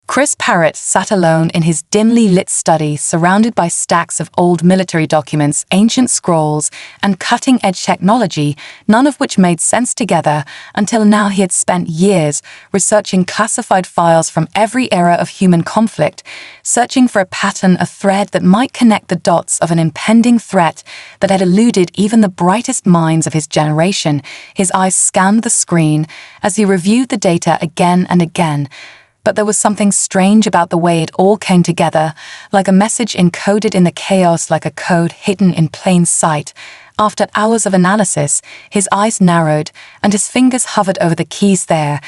Chris Parratt sat alone in his dimly lit study, surrounded by stacks of old military documents, ancient scrolls, and cutting-edge technology, none of which made sense together. Until now, he had spent years researching classified files from every era of human conflict, searching for a pattern, a thread that might connect the dots of an impending threat that had eluded even the brightest minds of his generation. His eyes scanned the screen as he reviewed the data again and again. But there was something strange about the way it all came together, like a message encoded in the chaos, like a code hidden in plain sight. After hours of analysis, his eyes narrowed and his fingers hovered over the keys there.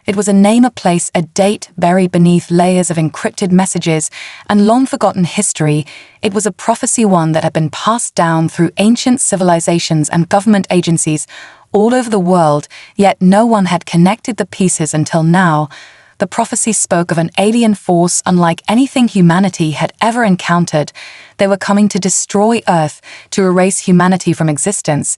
It was a name, a place, a date buried beneath layers of encrypted messages and long-forgotten history. It was a prophecy, one that had been passed down through ancient civilizations and government agencies all over the world, yet no one had connected the pieces until now. The prophecy spoke of an alien force unlike anything humanity had ever encountered. They were coming to destroy Earth, to erase humanity from existence.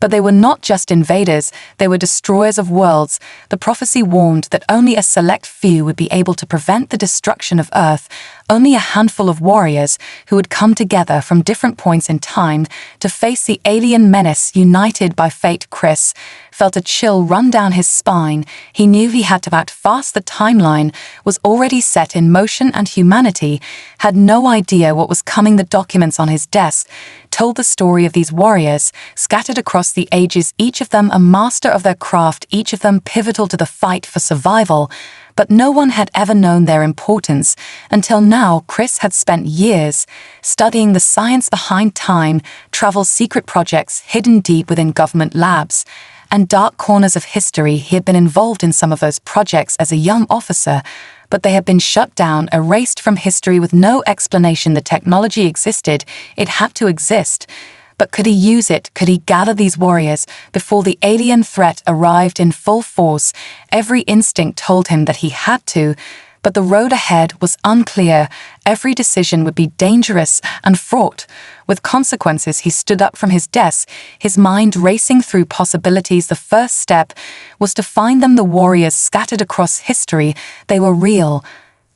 But they were not just invaders, they were destroyers of worlds. The prophecy warned that only a select few would be able to prevent the destruction of Earth, only a handful of warriors who would come together from different points in time to face the alien menace. United by fate, Chris felt a chill run down his spine. He knew he had to act fast. The timeline was already set in motion and humanity had no idea what was coming. The documents on his desk told the story of these warriors scattered across the ages, each of them a master of their craft, each of them pivotal to the fight for survival. But no one had ever known their importance until now. Chris had spent years studying the science behind time, travel, secret projects hidden deep within government labs and dark corners of history. He had been involved in some of those projects as a young officer, but they had been shut down, erased from history with no explanation. The technology existed, it had to exist. But could he use it? Could he gather these warriors before the alien threat arrived in full force? Every instinct told him that he had to, but the road ahead was unclear. Every decision would be dangerous and fraught with consequences. He stood up from his desk, his mind racing through possibilities. The first step was to find them, the warriors scattered across history. They were real.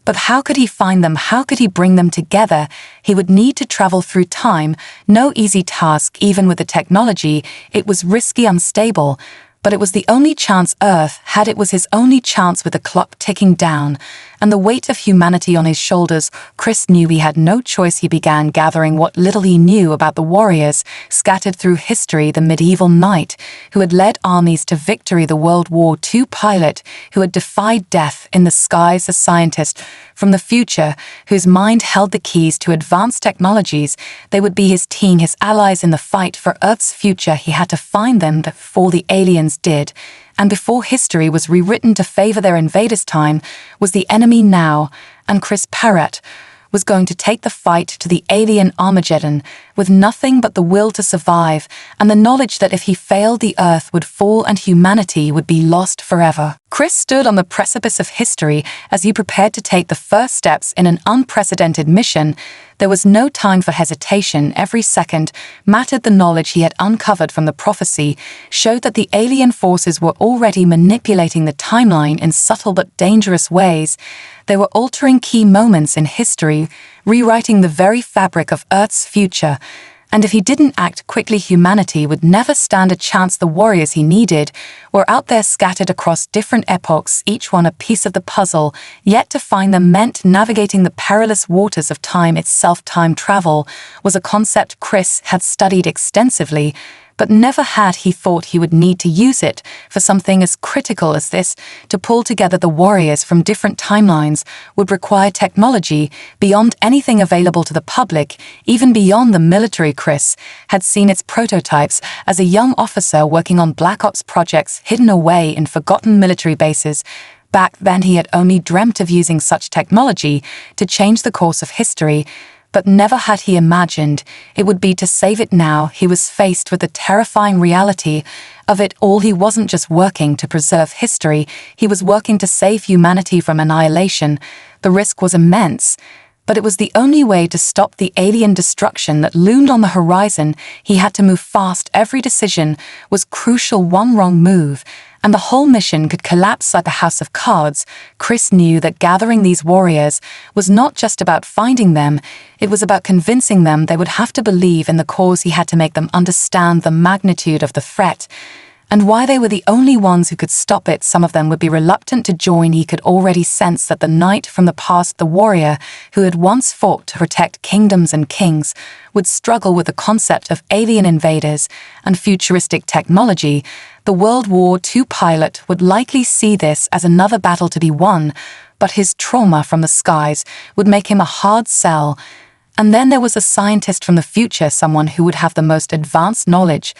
But how could he find them? How could he bring them together? He would need to travel through time. No easy task, even with the technology. It was risky, unstable. But it was the only chance Earth had. It was his only chance. With the clock ticking down and the weight of humanity on his shoulders, Chris knew he had no choice. He began gathering what little he knew about the warriors scattered through history. The medieval knight who had led armies to victory, the World War II pilot who had defied death in the skies, a scientist from the future whose mind held the keys to advanced technologies. They would be his team, his allies in the fight for Earth's future. He had to find them before the aliens did, and before history was rewritten to favor their invaders. Time was the enemy now, and Chris Parratt was going to take the fight to the alien Armageddon with nothing but the will to survive and the knowledge that if he failed, the Earth would fall and humanity would be lost forever. Chris stood on the precipice of history as he prepared to take the first steps in an unprecedented mission. There was no time for hesitation. Every second mattered. The knowledge he had uncovered from the prophecy showed that the alien forces were already manipulating the timeline in subtle but dangerous ways. They were altering key moments in history, rewriting the very fabric of Earth's future. And if he didn't act quickly, humanity would never stand a chance. The warriors he needed were out there, scattered across different epochs, each one a piece of the puzzle. Yet to find them meant navigating the perilous waters of time itself. Time travel was a concept Chris had studied extensively, but never had he thought he would need to use it for something as critical as this. To pull together the warriors from different timelines would require technology beyond anything available to the public, even beyond the military. Chris had seen its prototypes as a young officer working on Black Ops projects hidden away in forgotten military bases. Back then he had only dreamt of using such technology to change the course of history. But never had he imagined it would be to save it. Now he was faced with the terrifying reality of it all. He wasn't just working to preserve history, he was working to save humanity from annihilation. The risk was immense, but it was the only way to stop the alien destruction that loomed on the horizon. He had to move fast. Every decision was crucial. One wrong move and the whole mission could collapse like a house of cards, Chris knew that gathering these warriors was not just about finding them, it was about convincing them they would have to believe in the cause he had to make them understand the magnitude of the threat. And why they were the only ones who could stop it, some of them would be reluctant to join. He could already sense that the knight from the past, the warrior who had once fought to protect kingdoms and kings, would struggle with the concept of alien invaders and futuristic technology. The World War II pilot would likely see this as another battle to be won, but his trauma from the skies would make him a hard sell. And then there was a scientist from the future, someone who would have the most advanced knowledge,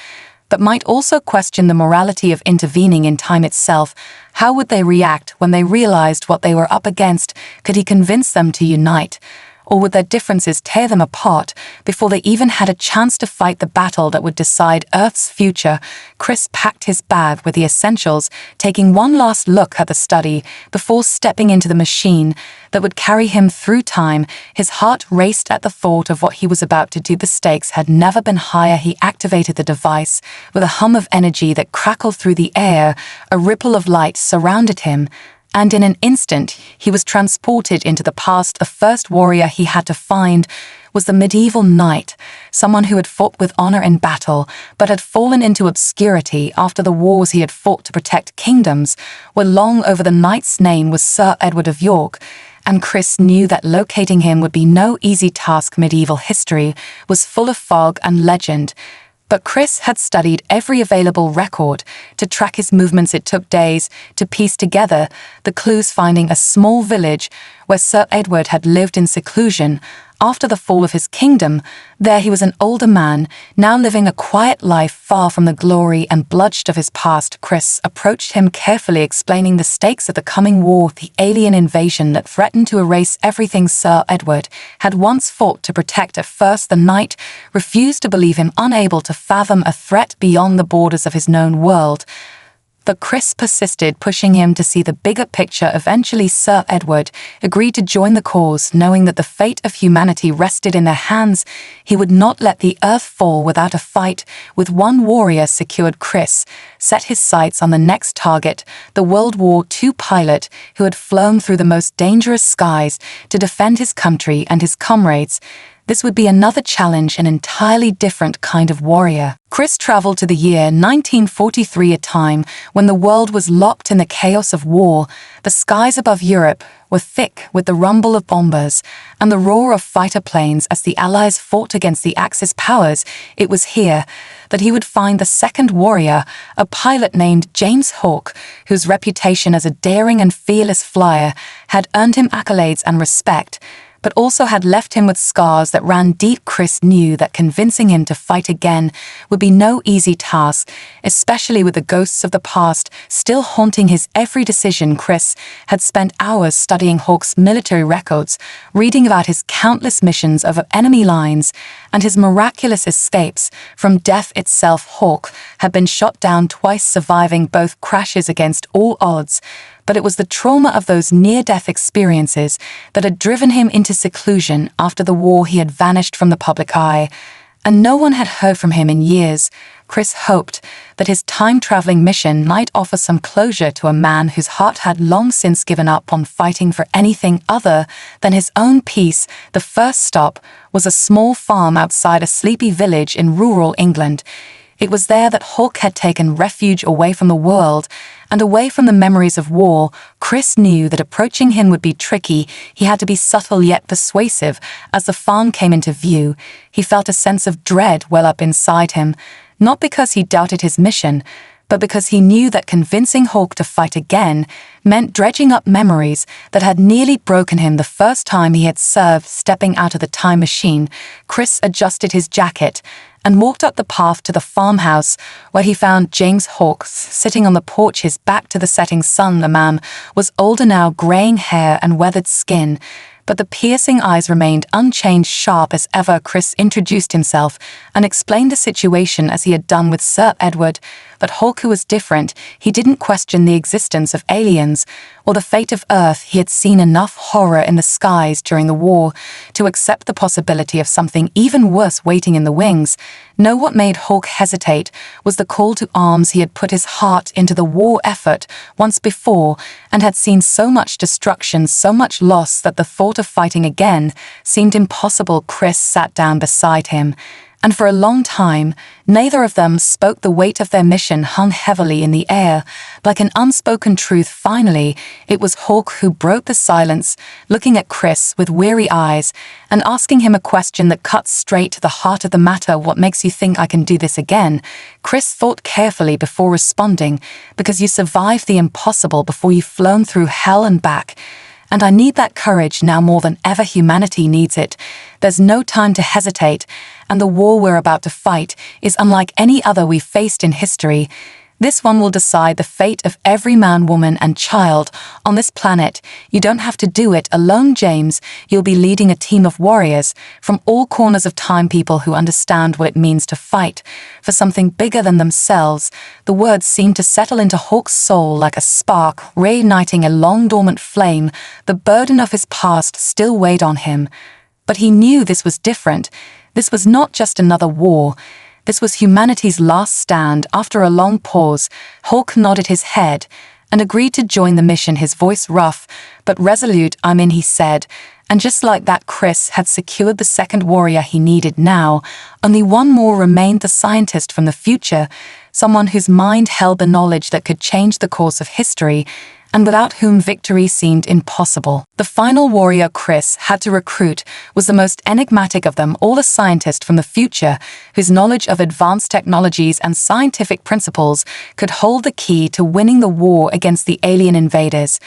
but might also question the morality of intervening in time itself. How would they react when they realized what they were up against? Could he convince them to unite? Or would their differences tear them apart before they even had a chance to fight the battle that would decide Earth's future? Chris packed his bag with the essentials, taking one last look at the study before stepping into the machine that would carry him through time. His heart raced at the thought of what he was about to do. The stakes had never been higher. He activated the device with a hum of energy that crackled through the air. A ripple of light surrounded him, and in an instant he was transported into the past. The first warrior he had to find was the medieval knight, someone who had fought with honor in battle, but had fallen into obscurity after the wars he had fought to protect kingdoms were long over. The knight's name was Sir Edward of York, and Chris knew that locating him would be no easy task. Medieval history was full of fog and legend, but Chris had studied every available record to track his movements. It took days to piece together the clues, finding a small village where Sir Edward had lived in seclusion after the fall of his kingdom. There he was, an older man, now living a quiet life far from the glory and bloodshed of his past. Chris approached him carefully, explaining the stakes of the coming war, the alien invasion that threatened to erase everything Sir Edward had once fought to protect. At first, the knight refused to believe him, unable to fathom a threat beyond the borders of his known world. But Chris persisted, pushing him to see the bigger picture. Eventually, Sir Edward agreed to join the cause, knowing that the fate of humanity rested in their hands. He would not let the earth fall without a fight. With one warrior secured, Chris set his sights on the next target, the World War II pilot who had flown through the most dangerous skies to defend his country and his comrades. This would be another challenge, an entirely different kind of warrior. Chris traveled to the year 1943, a time when the world was locked in the chaos of war. The skies above Europe were thick with the rumble of bombers and the roar of fighter planes as the Allies fought against the Axis powers. It was here that he would find the second warrior, a pilot named James Hawke, whose reputation as a daring and fearless flyer had earned him accolades and respect, but also had left him with scars that ran deep. Chris knew that convincing him to fight again would be no easy task, especially with the ghosts of the past still haunting his every decision. Chris had spent hours studying Hawke's military records, reading about his countless missions over enemy lines and his miraculous escapes from death itself. Hawke had been shot down twice, surviving both crashes against all odds. But it was the trauma of those near-death experiences that had driven him into seclusion. After the war, he had vanished from the public eye, and no one had heard from him in years. Chris hoped that his time-traveling mission might offer some closure to a man whose heart had long since given up on fighting for anything other than his own peace. The first stop was a small farm outside a sleepy village in rural England. It was there that Hawke had taken refuge, away from the world and away from the memories of war. Chris knew that approaching him would be tricky. He had to be subtle yet persuasive. As the farm came into view, he felt a sense of dread well up inside him, not because he doubted his mission, but because he knew that convincing Hawke to fight again meant dredging up memories that had nearly broken him the first time he had served. Stepping out of the time machine, Chris adjusted his jacket and walked up the path to the farmhouse, where he found James Hawke sitting on the porch, his back to the setting sun. The man was older now, graying hair and weathered skin, But the piercing eyes remained unchanged, sharp as ever. Chris introduced himself and explained the situation as he had done with Sir Edward, but Hulk was different. He didn't question the existence of aliens or the fate of Earth. He had seen enough horror in the skies during the war to accept the possibility of something even worse waiting in the wings. No, what made Hulk hesitate was the call to arms. He had put his heart into the war effort once before and had seen so much destruction, so much loss, that the thought of fighting again seemed impossible. Chris sat down beside him, and for a long time, neither of them spoke. The weight of their mission hung heavily in the air, like an unspoken truth. Finally, it was Hulk who broke the silence, looking at Chris with weary eyes and asking him a question that cut straight to the heart of the matter. "What makes you think I can do this again?" Chris thought carefully before responding. "Because you survived the impossible before. You've flown through hell and back. And I need that courage now more than ever. Humanity needs it. There's no time to hesitate, and the war we're about to fight is unlike any other we've faced in history. This one will decide the fate of every man, woman, and child on this planet. You don't have to do it alone, James. You'll be leading a team of warriors from all corners of time, people who understand what it means to fight for something bigger than themselves." The words seemed to settle into Hulk's soul like a spark, reigniting a long-dormant flame. The burden of his past still weighed on him. But he knew this was different. This was not just another war. This was humanity's last stand. After a long pause, Hulk nodded his head and agreed to join the mission, his voice rough but resolute. "I'm in," he said. And just like that, Chris had secured the second warrior he needed. Now, only one more remained, the scientist from the future, someone whose mind held the knowledge that could change the course of history, and without whom victory seemed impossible. The final warrior Chris had to recruit was the most enigmatic of them all, a scientist from the future whose knowledge of advanced technologies and scientific principles could hold the key to winning the war against the alien invaders.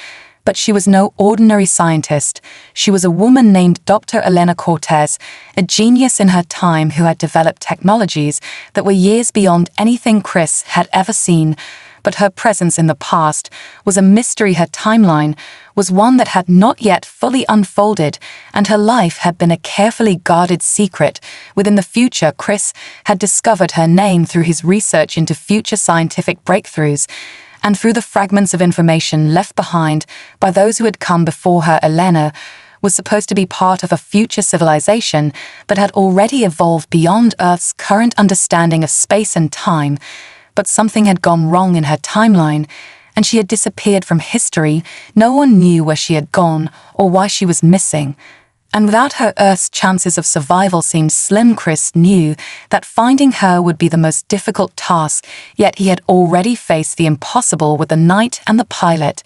But she was no ordinary scientist. She was a woman named Dr. Elena Cortez, a genius in her time who had developed technologies that were years beyond anything Chris had ever seen. But her presence in the past was a mystery. Her timeline was one that had not yet fully unfolded, and her life had been a carefully guarded secret. Within the future, Chris had discovered her name through his research into future scientific breakthroughs, and through the fragments of information left behind by those who had come before her. Elena was supposed to be part of a future civilization that had already evolved beyond Earth's current understanding of space and time. But something had gone wrong in her timeline, and she had disappeared from history. No one knew where she had gone or why she was missing. And without her, Earth's chances of survival seemed slim. Chris knew that finding her would be the most difficult task, yet he had already faced the impossible with the knight and the pilot.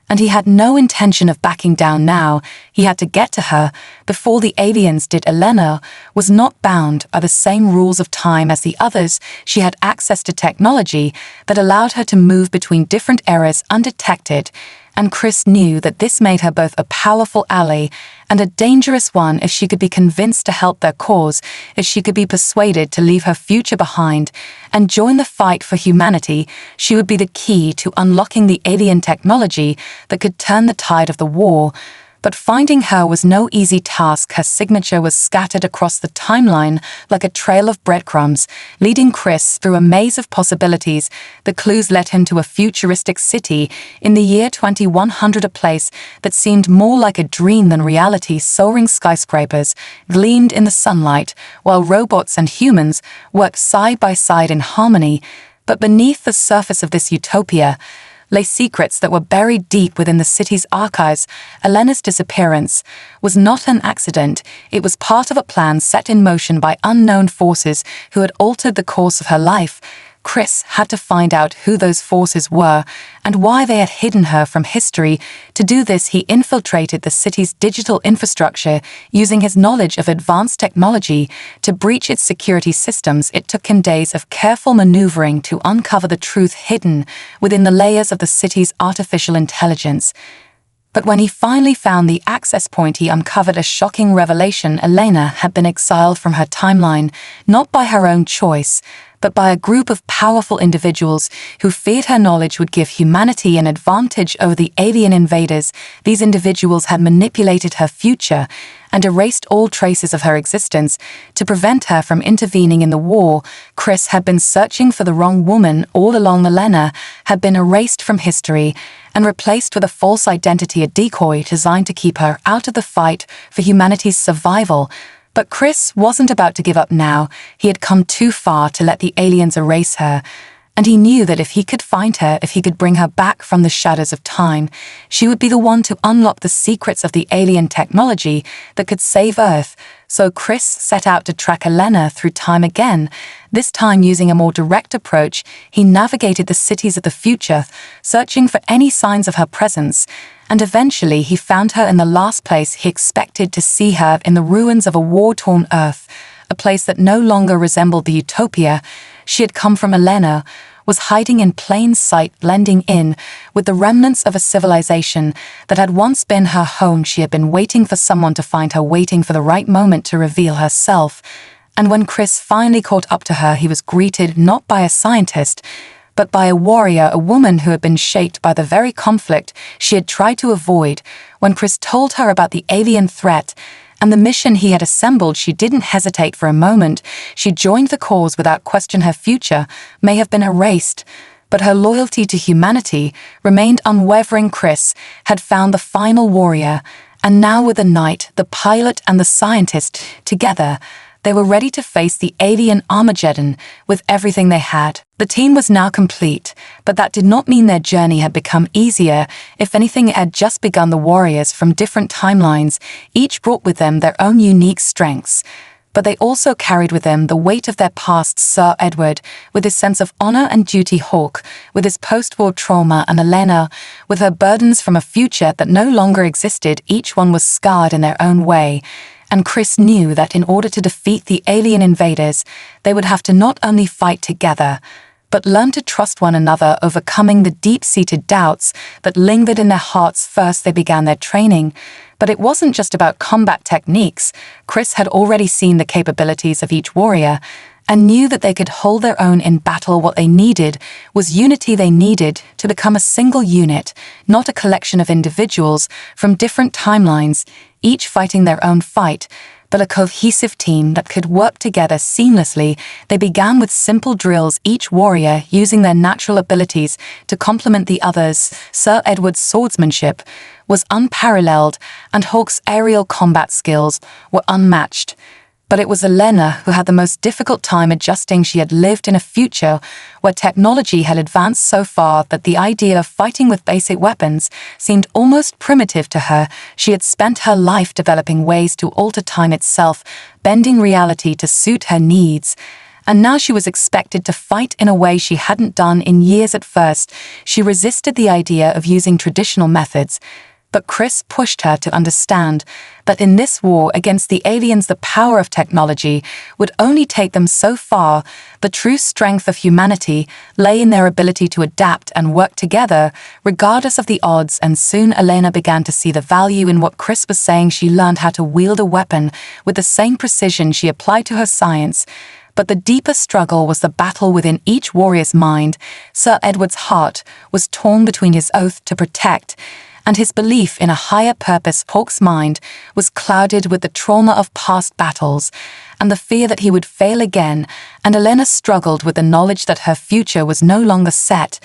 And he had no intention of backing down now. He had to get to her before the aliens did. Elena was not bound by the same rules of time as the others. She had access to technology that allowed her to move between different eras undetected, and Chris knew that this made her both a powerful ally and a dangerous one. If she could be convinced to help their cause, if she could be persuaded to leave her future behind and join the fight for humanity, she would be the key to unlocking the alien technology that could turn the tide of the war. But finding her was no easy task. Her signature was scattered across the timeline like a trail of breadcrumbs, leading Chris through a maze of possibilities. The clues led him to a futuristic city in the year 2100, a place that seemed more like a dream than reality. Soaring skyscrapers gleamed in the sunlight, while robots and humans worked side by side in harmony. But beneath the surface of this utopia lay secrets that were buried deep within the city's archives. Elena's disappearance was not an accident. It was part of a plan set in motion by unknown forces who had altered the course of her life. Chris had to find out who those forces were and why they had hidden her from history. To do this, he infiltrated the city's digital infrastructure, using his knowledge of advanced technology to breach its security systems. It took him days of careful maneuvering to uncover the truth hidden within the layers of the city's artificial intelligence. But when he finally found the access point, he uncovered a shocking revelation. Elena had been exiled from her timeline, not by her own choice, but by a group of powerful individuals who feared her knowledge would give humanity an advantage over the alien invaders. These individuals had manipulated her future and erased all traces of her existence to prevent her from intervening in the war. Chris had been searching for the wrong woman all along. Elena had been erased from history and replaced with a false identity, a decoy designed to keep her out of the fight for humanity's survival. But Chris wasn't about to give up now. He had come too far to let the aliens erase her. And he knew that if he could find her, if he could bring her back from the shadows of time, she would be the one to unlock the secrets of the alien technology that could save Earth. So Chris set out to track Elena through time again. This time, using a more direct approach, he navigated the cities of the future, searching for any signs of her presence. And eventually he found her in the last place he expected to see her, in the ruins of a war-torn Earth, a place that no longer resembled the utopia she had come from. Elena was hiding in plain sight, blending in with the remnants of a civilization that had once been her home. She had been waiting for someone to find her, waiting for the right moment to reveal herself. And when Chris finally caught up to her, he was greeted not by a scientist, but by a warrior, a woman who had been shaped by the very conflict she had tried to avoid. When Chris told her about the alien threat and the mission he had assembled, she didn't hesitate for a moment. She joined the cause without question. Her future may have been erased, but her loyalty to humanity remained unwavering. Chris had found the final warrior, and now with the knight, the pilot, and the scientist together, they were ready to face the alien Armageddon with everything they had. The team was now complete, but that did not mean their journey had become easier. If anything, it had just begun. The warriors from different timelines each brought with them their own unique strengths, but they also carried with them the weight of their past. Sir Edward, with his sense of honor and duty, Hawk, with his post-war trauma, and Elena, with her burdens from a future that no longer existed. Each one was scarred in their own way. And Chris knew that in order to defeat the alien invaders, they would have to not only fight together, but learn to trust one another, overcoming the deep-seated doubts that lingered in their hearts. First, they began their training, but it wasn't just about combat techniques. Chris had already seen the capabilities of each warrior and knew that they could hold their own in battle. What they needed was unity. They needed to become a single unit, not a collection of individuals from different timelines, each fighting their own fight, but a cohesive team that could work together seamlessly. They began with simple drills, each warrior using their natural abilities to complement the others. Sir Edward's swordsmanship was unparalleled, and Hawk's aerial combat skills were unmatched. But it was Elena who had the most difficult time adjusting. She had lived in a future where technology had advanced so far that the idea of fighting with basic weapons seemed almost primitive to her. She had spent her life developing ways to alter time itself, bending reality to suit her needs. And now she was expected to fight in a way she hadn't done in years. At first, she resisted the idea of using traditional methods, but Chris pushed her to understand that in this war against the aliens, the power of technology would only take them so far. The true strength of humanity lay in their ability to adapt and work together, regardless of the odds. And soon Elena began to see the value in what Chris was saying. She learned how to wield a weapon with the same precision she applied to her science. But the deeper struggle was the battle within each warrior's mind. Sir Edward's heart was torn between his oath to protect and his belief in a higher purpose. Hawk's mind was clouded with the trauma of past battles and the fear that he would fail again, and Elena struggled with the knowledge that her future was no longer set,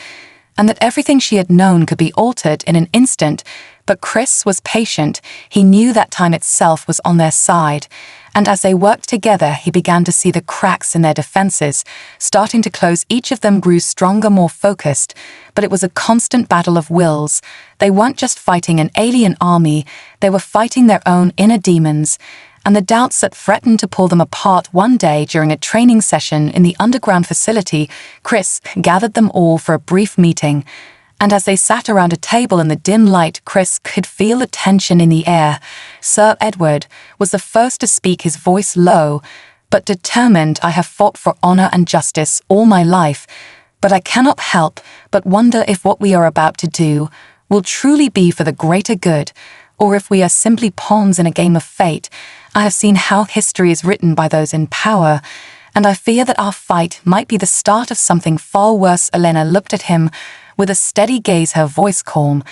and that everything she had known could be altered in an instant. But Chris was patient. He knew that time itself was on their side, and as they worked together, he began to see the cracks in their defenses starting to close. Each of them grew stronger, more focused, but it was a constant battle of wills. They weren't just fighting an alien army, they were fighting their own inner demons, and the doubts that threatened to pull them apart. One day, during a training session in the underground facility, Chris gathered them all for a brief meeting. And as they sat around a table in the dim light, Chris could feel the tension in the air. Sir Edward was the first to speak, his voice low, but determined. "I have fought for honor and justice all my life, but I cannot help but wonder if what we are about to do will truly be for the greater good, or if we are simply pawns in a game of fate. I have seen how history is written by those in power, and I fear that our fight might be the start of something far worse." Elena looked at him with a steady gaze, her voice calm,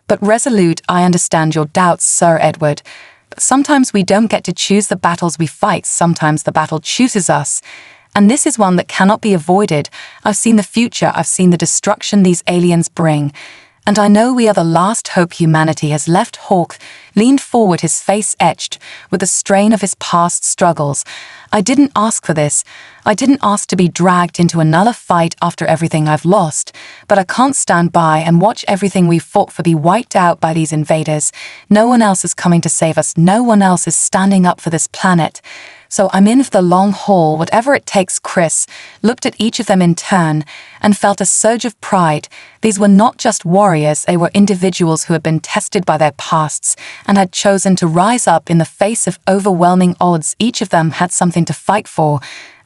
but resolute. "I understand your doubts, Sir Edward. But sometimes we don't get to choose the battles we fight. Sometimes the battle chooses us. And this is one that cannot be avoided. I've seen the future. I've seen the destruction these aliens bring. And I know we are the last hope humanity has left." Hawke leaned forward, his face etched with the strain of his past struggles. "I didn't ask for this. I didn't ask to be dragged into another fight after everything I've lost. But I can't stand by and watch everything we fought for be wiped out by these invaders. No one else is coming to save us. No one else is standing up for this planet. So I'm in for the long haul, whatever it takes." Chris looked at each of them in turn and felt a surge of pride. These were not just warriors, they were individuals who had been tested by their pasts and had chosen to rise up in the face of overwhelming odds. Each of them had something to fight for,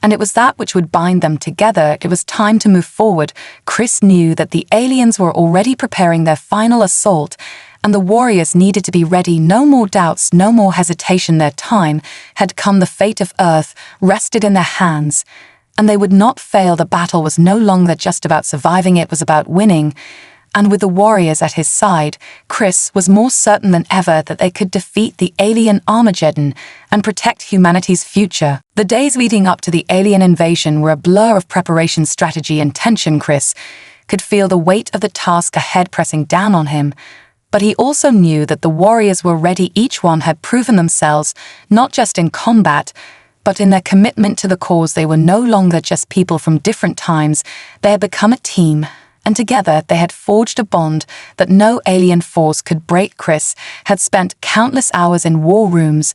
and it was that which would bind them together. It was time to move forward. Chris knew that the aliens were already preparing their final assault, and the warriors needed to be ready. No more doubts, no more hesitation. Their time had come. The fate of Earth rested in their hands, and they would not fail. The battle was no longer just about surviving, it was about winning. And with the warriors at his side, Chris was more certain than ever that they could defeat the alien Armageddon and protect humanity's future. The days leading up to the alien invasion were a blur of preparation, strategy, and tension. Chris could feel the weight of the task ahead pressing down on him. But he also knew that the warriors were ready. Each one had proven themselves, not just in combat, but in their commitment to the cause. They were no longer just people from different times. They had become a team, and together they had forged a bond that no alien force could break. Chris had spent countless hours in war rooms,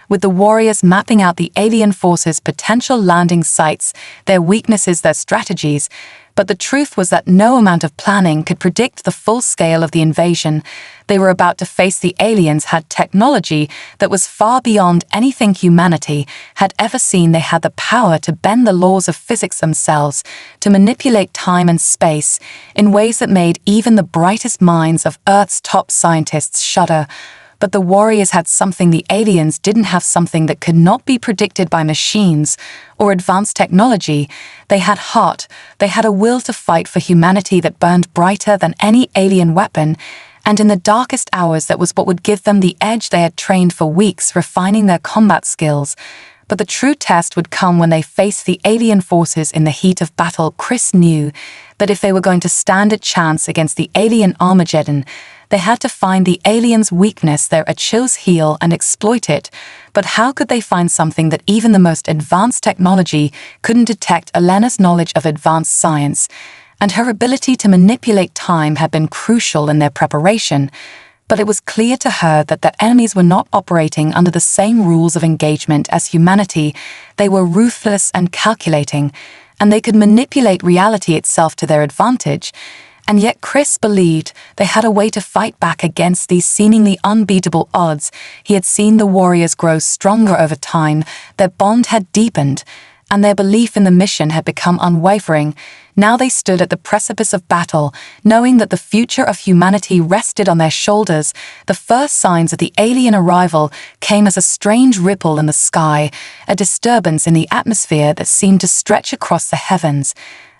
with the warriors mapping out the alien forces' potential landing sites, their weaknesses, their strategies. But the truth was that no amount of planning could predict the full scale of the invasion. They were about to face. The aliens had technology that was far beyond anything humanity had ever seen. They had the power to bend the laws of physics themselves, to manipulate time and space in ways that made even the brightest minds of Earth's top scientists shudder. But the warriors had something the aliens didn't have, something that could not be predicted by machines or advanced technology. They had heart. They had a will to fight for humanity that burned brighter than any alien weapon. And in the darkest hours, that was what would give them the edge. They had trained for weeks, refining their combat skills. But the true test would come when they faced the alien forces in the heat of battle. Chris knew that if they were going to stand a chance against the alien Armageddon, they had to find the aliens' weakness, their Achilles heel, and exploit it. But how could they find something that even the most advanced technology couldn't detect? Elena's knowledge of advanced science and her ability to manipulate time had been crucial in their preparation. But it was clear to her that their enemies were not operating under the same rules of engagement as humanity. They were ruthless and calculating, and they could manipulate reality itself to their advantage. And yet Chris believed they had a way to fight back against these seemingly unbeatable odds. He had seen the warriors grow stronger over time. Their bond had deepened, and their belief in the mission had become unwavering. Now they stood at the precipice of battle, knowing that the future of humanity rested on their shoulders. The first signs of the alien arrival came as a strange ripple in the sky, a disturbance in the atmosphere that seemed to stretch across the heavens.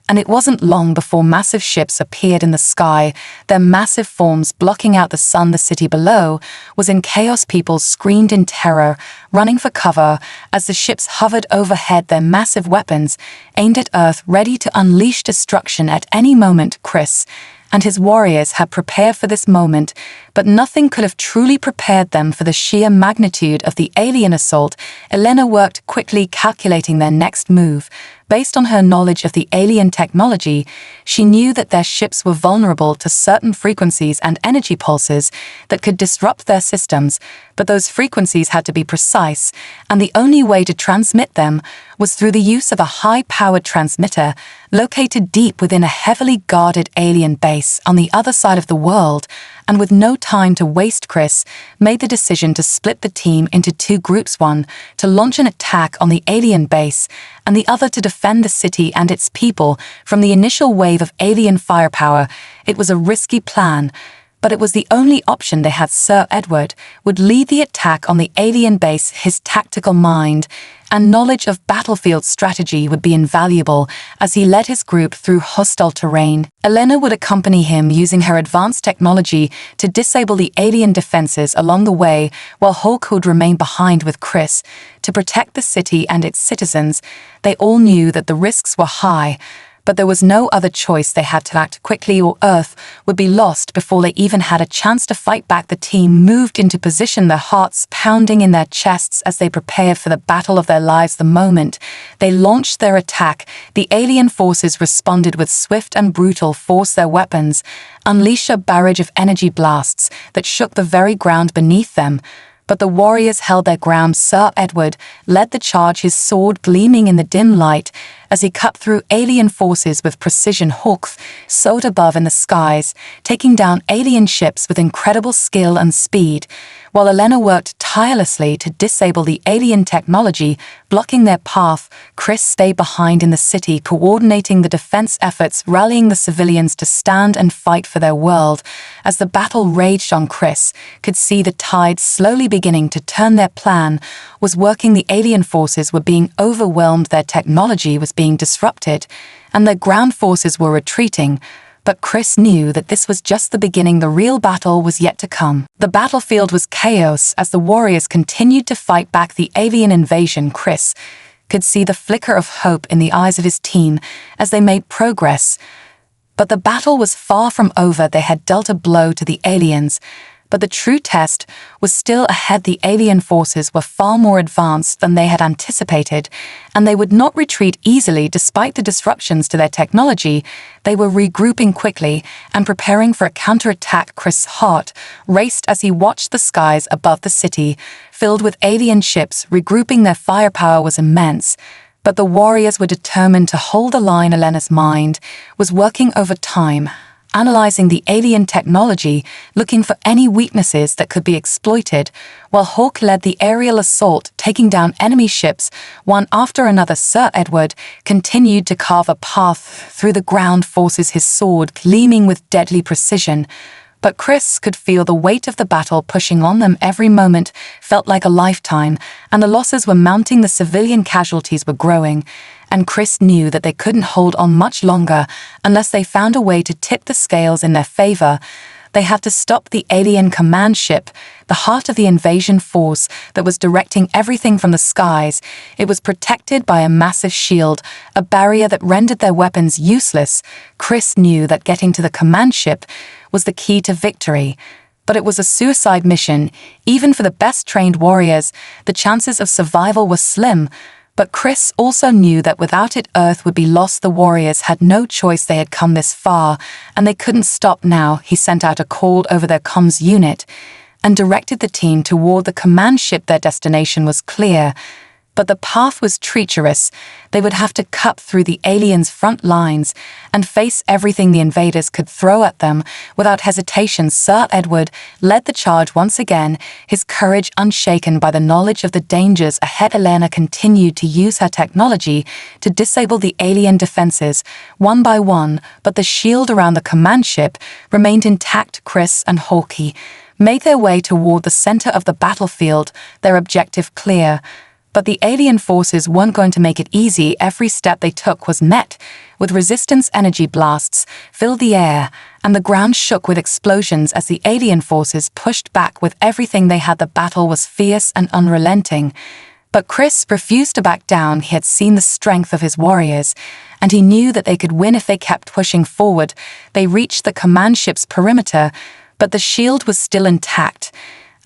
And it wasn't long before massive ships appeared in the sky, their massive forms blocking out the sun. The city below was in chaos. People screamed in terror, running for cover as the ships hovered overhead, their massive weapons aimed at Earth, ready to unleash destruction at any moment. Chris and his warriors had prepared for this moment, but nothing could have truly prepared them for the sheer magnitude of the alien assault. Elena worked quickly, calculating their next move. Based on her knowledge of the alien technology, she knew that their ships were vulnerable to certain frequencies and energy pulses that could disrupt their systems, but those frequencies had to be precise, and the only way to transmit them was through the use of a high-powered transmitter located deep within a heavily guarded alien base on the other side of the world. And with no time to waste, Chris made the decision to split the team into two groups, one to launch an attack on the alien base, and the other to defend the city and its people from the initial wave of alien firepower. It was a risky plan, but it was the only option they had. Sir Edward would lead the attack on the alien base. His tactical mind and knowledge of battlefield strategy would be invaluable as he led his group through hostile terrain. Elena would accompany him using her advanced technology to disable the alien defenses along the way, while Hulk would remain behind with Chris to protect the city and its citizens. They all knew that the risks were high, but there was no other choice. They had to act quickly or Earth would be lost before they even had a chance to fight back. The team moved into position, their hearts pounding in their chests as they prepared for the battle of their lives. The moment they launched their attack, the alien forces responded with swift and brutal force. Their weapons unleashed a barrage of energy blasts that shook the very ground beneath them. But the warriors held their ground. Sir Edward led the charge, his sword gleaming in the dim light as he cut through alien forces with precision. Hulk soared above in the skies, taking down alien ships with incredible skill and speed, while Elena worked tirelessly to disable the alien technology, blocking their path. Chris stayed behind in the city, coordinating the defense efforts, rallying the civilians to stand and fight for their world. As the battle raged on, Chris could see the tide slowly beginning to turn. Their plan was working. The alien forces were being overwhelmed, their technology was being disrupted, and their ground forces were retreating. But Chris knew that this was just the beginning. The real battle was yet to come. The battlefield was chaos as the warriors continued to fight back the alien invasion. Chris could see the flicker of hope in the eyes of his team as they made progress. But the battle was far from over. They had dealt a blow to the aliens, but the true test was still ahead. The alien forces were far more advanced than they had anticipated, and they would not retreat easily despite the disruptions to their technology. They were regrouping quickly and preparing for a counterattack. Chris' heart raced as he watched the skies above the city, filled with alien ships. Regrouping, their firepower was immense, but the warriors were determined to hold the line. Elena's mind was working overtime, analyzing the alien technology, looking for any weaknesses that could be exploited, while Hulk led the aerial assault, taking down enemy ships one after another. Sir Edward continued to carve a path through the ground forces, his sword gleaming with deadly precision. But Chris could feel the weight of the battle pushing on them. Every moment felt like a lifetime, and the losses were mounting. The civilian casualties were growing, and Chris knew that they couldn't hold on much longer unless they found a way to tip the scales in their favor. They had to stop the alien command ship, the heart of the invasion force that was directing everything from the skies. It was protected by a massive shield, a barrier that rendered their weapons useless. Chris knew that getting to the command ship was the key to victory. But it was a suicide mission. Even for the best-trained warriors, the chances of survival were slim. But Chris also knew that without it, Earth would be lost. The warriors had no choice. They had come this far, and they couldn't stop now. He sent out a call over their comms unit and directed the team toward the command ship. Their destination was clear, but the path was treacherous. They would have to cut through the aliens' front lines and face everything the invaders could throw at them. Without hesitation, Sir Edward led the charge once again, his courage unshaken by the knowledge of the dangers ahead. Elena continued to use her technology to disable the alien defenses one by one, but the shield around the command ship remained intact. Chris and Hulk made their way toward the center of the battlefield, their objective clear. But the alien forces weren't going to make it easy. Every step they took was met with resistance. Energy blasts filled the air, and the ground shook with explosions as the alien forces pushed back with everything they had. The battle was fierce and unrelenting. But Chris refused to back down. He had seen the strength of his warriors, and he knew that they could win if they kept pushing forward. They reached the command ship's perimeter, but the shield was still intact,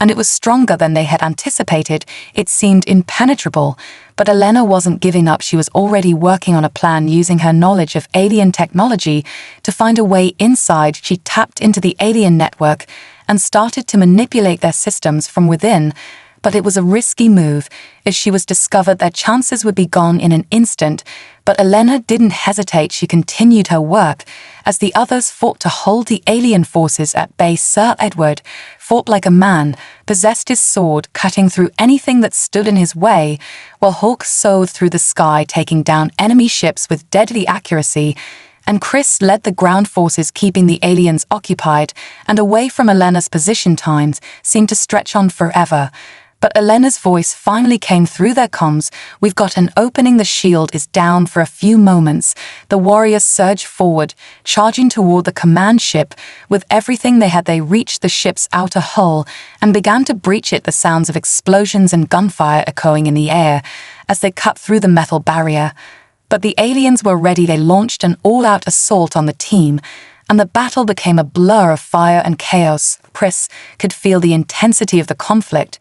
and it was stronger than they had anticipated. It seemed impenetrable, but Elena wasn't giving up. She was already working on a plan, using her knowledge of alien technology to find a way inside. She tapped into the alien network and started to manipulate their systems from within. But it was a risky move. If she was discovered, their chances would be gone in an instant. But Elena didn't hesitate. She continued her work as the others fought to hold the alien forces at bay. Sir Edward fought like a man, possessed his sword, cutting through anything that stood in his way, while Hulk soared through the sky, taking down enemy ships with deadly accuracy. and Chris led the ground forces, keeping the aliens occupied and away from Elena's position. Times seemed to stretch on forever. But Elena's voice finally came through their comms. "We've got an opening. The shield is down for a few moments." The warriors surged forward, charging toward the command ship. With everything they had, they reached the ship's outer hull and began to breach it, the sounds of explosions and gunfire echoing in the air as they cut through the metal barrier. But the aliens were ready. They launched an all-out assault on the team, and the battle became a blur of fire and chaos. Chris could feel the intensity of the conflict,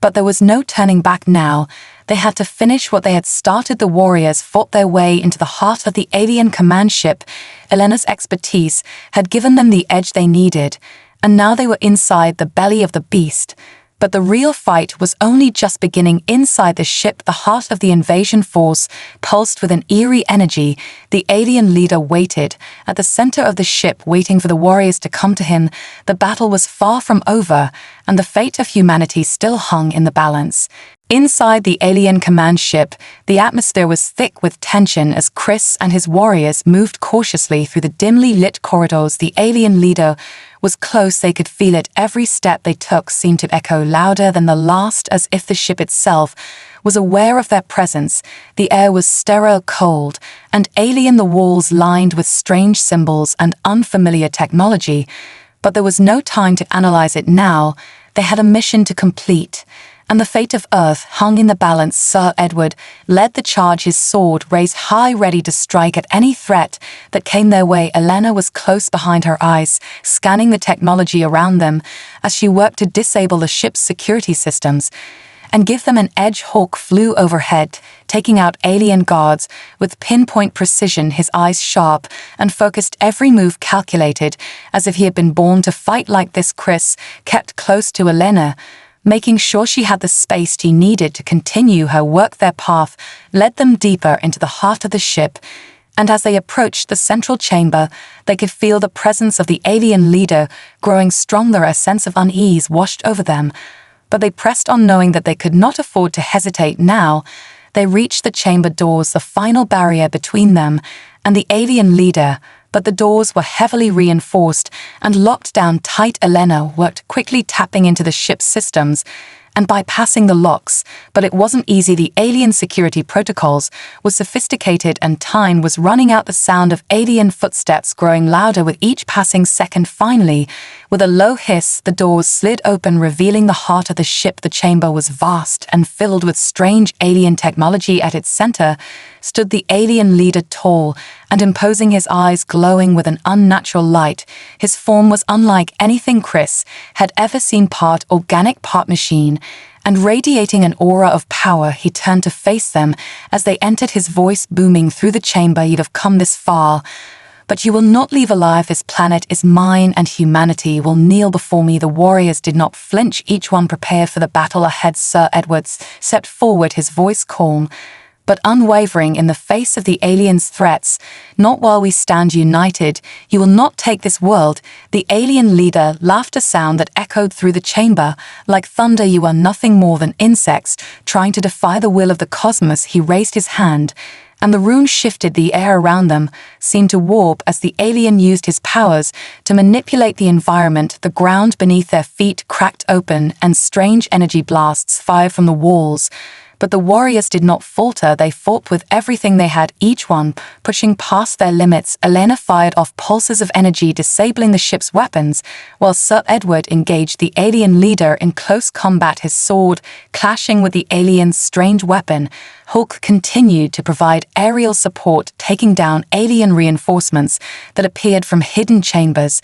but there was no turning back now. They had to finish what they had started. The warriors fought their way into the heart of the alien command ship. Elena's expertise had given them the edge they needed, and now they were inside the belly of the beast. But the real fight was only just beginning. Inside the ship, the heart of the invasion force pulsed with an eerie energy. The alien leader waited at the center of the ship, waiting for the warriors to come to him. The battle was far from over, and the fate of humanity still hung in the balance. Inside the alien command ship, the atmosphere was thick with tension as Chris and his warriors moved cautiously through the dimly lit corridors. The alien leader was close. They could feel it. Every step they took seemed to echo louder than the last, as if the ship itself was aware of their presence. The air was sterile, cold, and alien, the walls lined with strange symbols and unfamiliar technology. But there was no time to analyze it now. They had a mission to complete, and the fate of Earth hung in the balance. Sir Edward led the charge, his sword raised high, ready to strike at any threat that came their way. Elena was close behind, her eyes scanning the technology around them as she worked to disable the ship's security systems and give them an edge. Hawk flew overhead, taking out alien guards with pinpoint precision, his eyes sharp and focused, every move calculated, as if he had been born to fight like this. Chris kept close to Elena, making sure she had the space she needed to continue her work. Their path led them deeper into the heart of the ship, and as they approached the central chamber, they could feel the presence of the alien leader growing stronger. A sense of unease washed over them, but they pressed on, knowing that they could not afford to hesitate now. They reached the chamber doors, the final barrier between them and the alien leader, but the doors were heavily reinforced and locked down tight. Elena worked quickly, tapping into the ship's systems and bypassing the locks, but it wasn't easy. The alien security protocols were sophisticated and time was running out, the sound of alien footsteps growing louder with each passing second. Finally, with a low hiss, the doors slid open, revealing the heart of the ship. The chamber was vast and filled with strange alien technology. At its center stood the alien leader, tall and imposing, his eyes glowing with an unnatural light. His form was unlike anything Chris had ever seen, part organic, part machine, and radiating an aura of power. He turned to face them as they entered, his voice booming through the chamber. "You've come this far, but you will not leave alive. This planet is mine, and humanity will kneel before me." The warriors did not flinch, each one prepared for the battle ahead. Sir Edwards stepped forward, his voice calm but unwavering in the face of the aliens' threats. "Not while we stand united. You will not take this world." The alien leader laughed, a sound that echoed through the chamber like thunder. "You are nothing more than insects trying to defy the will of the cosmos." He raised his hand, and the room shifted. The air around them seemed to warp as the alien used his powers to manipulate the environment. The ground beneath their feet cracked open, and strange energy blasts fired from the walls. But the warriors did not falter. They fought with everything they had, each one pushing past their limits. Elena fired off pulses of energy, disabling the ship's weapons, while Sir Edward engaged the alien leader in close combat, his sword clashing with the alien's strange weapon. Hawk continued to provide aerial support, taking down alien reinforcements that appeared from hidden chambers.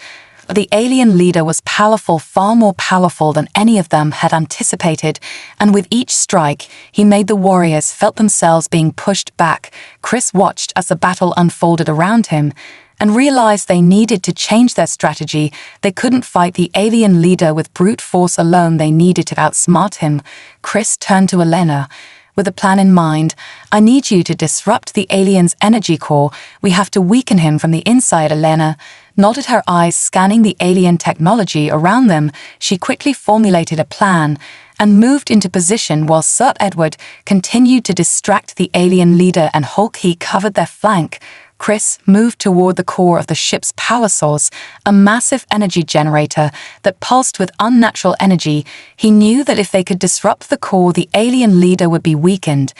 The alien leader was powerful, far more powerful than any of them had anticipated, and with each strike, he made the warriors felt themselves being pushed back. Chris watched as the battle unfolded around him and realized they needed to change their strategy. They couldn't fight the alien leader with brute force alone. They needed to outsmart him. Chris turned to Elena with a plan in mind. "I need you to disrupt the alien's energy core. We have to weaken him from the inside." Elena nodded, her eyes scanning the alien technology around them. She quickly formulated a plan and moved into position while Sir Edward continued to distract the alien leader and Hawk. He covered their flank, Chris moved toward the core of the ship's power source, a massive energy generator that pulsed with unnatural energy. He knew that if they could disrupt the core, the alien leader would be weakened,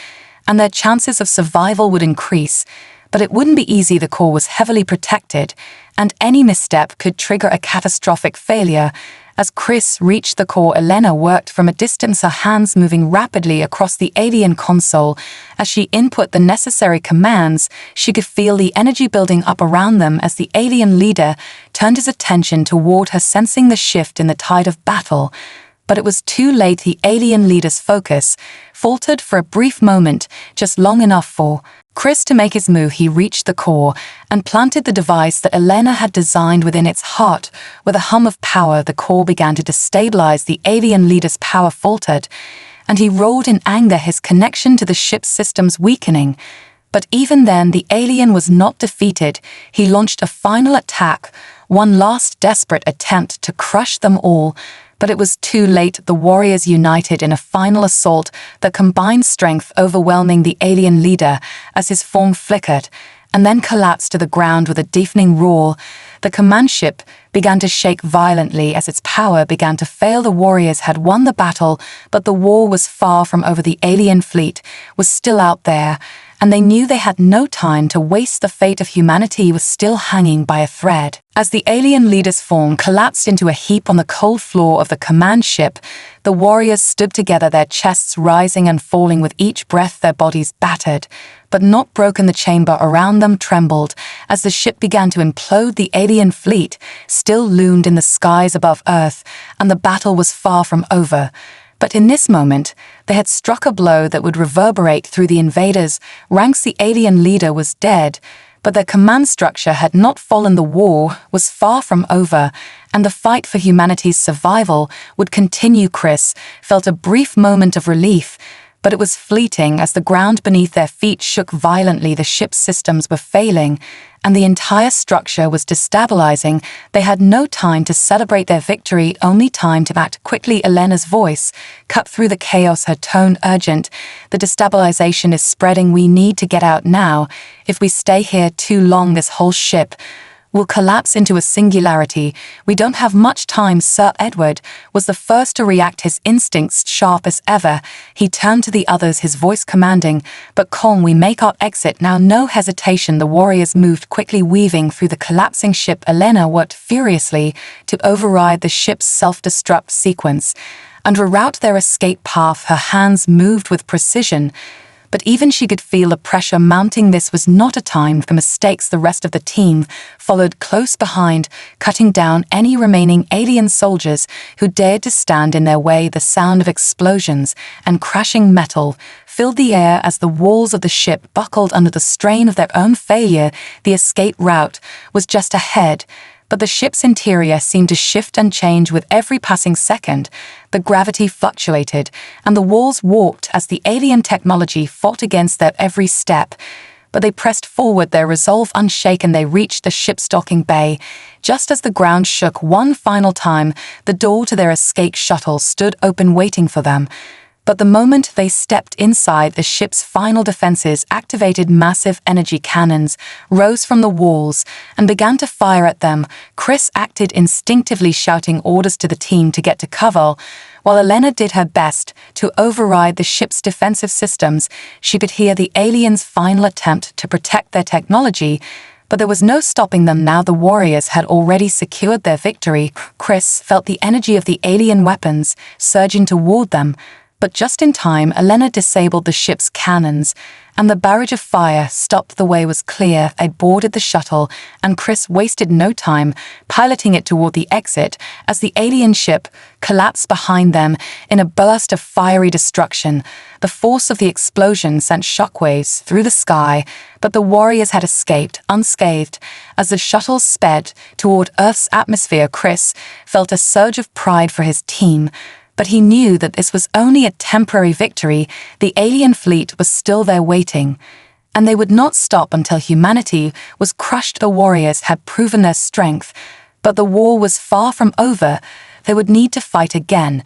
and their chances of survival would increase. But it wouldn't be easy. The core was heavily protected, and any misstep could trigger a catastrophic failure. As Chris reached the core, Elena worked from a distance, her hands moving rapidly across the alien console. As she input the necessary commands, she could feel the energy building up around them as the alien leader turned his attention toward her, sensing the shift in the tide of battle. But it was too late. The alien leader's focus faltered for a brief moment, just long enough for Chris to make his move. He reached the core and planted the device that Elena had designed within its heart. With a hum of power, the core began to destabilize. The alien leader's power faltered, and he roared in anger, his connection to the ship's systems weakening. But even then, the alien was not defeated. He launched a final attack, one last desperate attempt to crush them all. But it was too late. The warriors united in a final assault, their combined strength overwhelming the alien leader as his form flickered and then collapsed to the ground with a deafening roar. The command ship began to shake violently as its power began to fail. The warriors had won the battle, but the war was far from over. The alien fleet was still out there, and they knew they had no time to waste. The fate of humanity was still hanging by a thread. As the alien leader's form collapsed into a heap on the cold floor of the command ship, the warriors stood together, their chests rising and falling with each breath, their bodies battered, but not broken. The chamber around them trembled as the ship began to implode. The alien fleet still loomed in the skies above Earth, and the battle was far from over. But in this moment, they had struck a blow that would reverberate through the invaders' ranks. The alien leader was dead, but their command structure had not fallen. The war was far from over, and the fight for humanity's survival would continue. Chris felt a brief moment of relief, but it was fleeting as the ground beneath their feet shook violently. The ship's systems were failing, and the entire structure was destabilizing. They had no time to celebrate their victory, only time to act quickly. Elena's voice cut through the chaos, her tone urgent. The destabilization is spreading. We need to get out now. If we stay here too long, this whole ship will collapse into a singularity. We don't have much time. Sir Edward was the first to react, his instincts sharp as ever. He turned to the others, his voice commanding, but calm. We make our exit now. No hesitation. The warriors moved quickly, weaving through the collapsing ship. Elena worked furiously to override the ship's self-destruct sequence and reroute their escape path. Her hands moved with precision, but even she could feel the pressure mounting. This was not a time for mistakes. The rest of the team followed close behind, cutting down any remaining alien soldiers who dared to stand in their way. The sound of explosions and crashing metal filled the air as the walls of the ship buckled under the strain of their own failure. The escape route was just ahead, but the ship's interior seemed to shift and change with every passing second. The gravity fluctuated, and the walls warped as the alien technology fought against their every step. But they pressed forward, their resolve unshaken. They reached the ship's docking bay. Just as the ground shook one final time, the door to their escape shuttle stood open, waiting for them. But the moment they stepped inside, the ship's final defenses activated. Massive energy cannons rose from the walls and began to fire at them. Chris acted instinctively, shouting orders to the team to get to cover, while Elena did her best to override the ship's defensive systems. She could hear the aliens' final attempt to protect their technology, but there was no stopping them now. The warriors had already secured their victory. Chris felt the energy of the alien weapons surging toward them, but just in time, Elena disabled the ship's cannons, and the barrage of fire stopped. The way was clear. They boarded the shuttle, and Chris wasted no time piloting it toward the exit as the alien ship collapsed behind them in a burst of fiery destruction. The force of the explosion sent shockwaves through the sky, but the warriors had escaped unscathed. As the shuttle sped toward Earth's atmosphere, Chris felt a surge of pride for his team. But he knew that this was only a temporary victory. The alien fleet was still there waiting, and they would not stop until humanity was crushed. The warriors had proven their strength, but the war was far from over. They would need to fight again,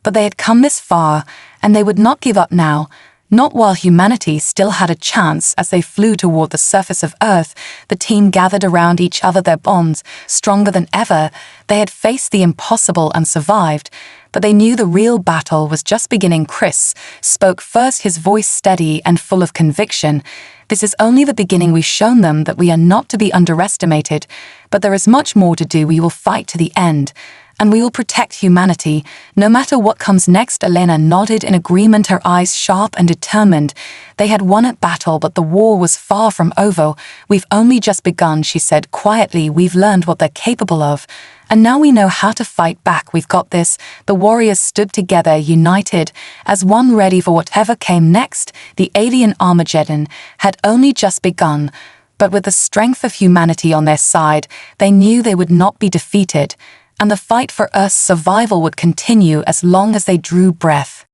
but they had come this far, and they would not give up now. Not while humanity still had a chance. As they flew toward the surface of Earth, the team gathered around each other, their bonds stronger than ever. They had faced the impossible and survived, but they knew the real battle was just beginning. Chris spoke first, his voice steady and full of conviction. This is only the beginning. We've shown them that we are not to be underestimated, but there is much more to do. We will fight to the end, and we will protect humanity, no matter what comes next. Elena nodded in agreement, her eyes sharp and determined. They had won at battle, but the war was far from over. We've only just begun, she said quietly. We've learned what they're capable of, and now we know how to fight back. We've got this. The warriors stood together, united as one, ready for whatever came next. The alien Armageddon had only just begun, but with the strength of humanity on their side, they knew they would not be defeated, and the fight for Earth's survival would continue as long as they drew breath.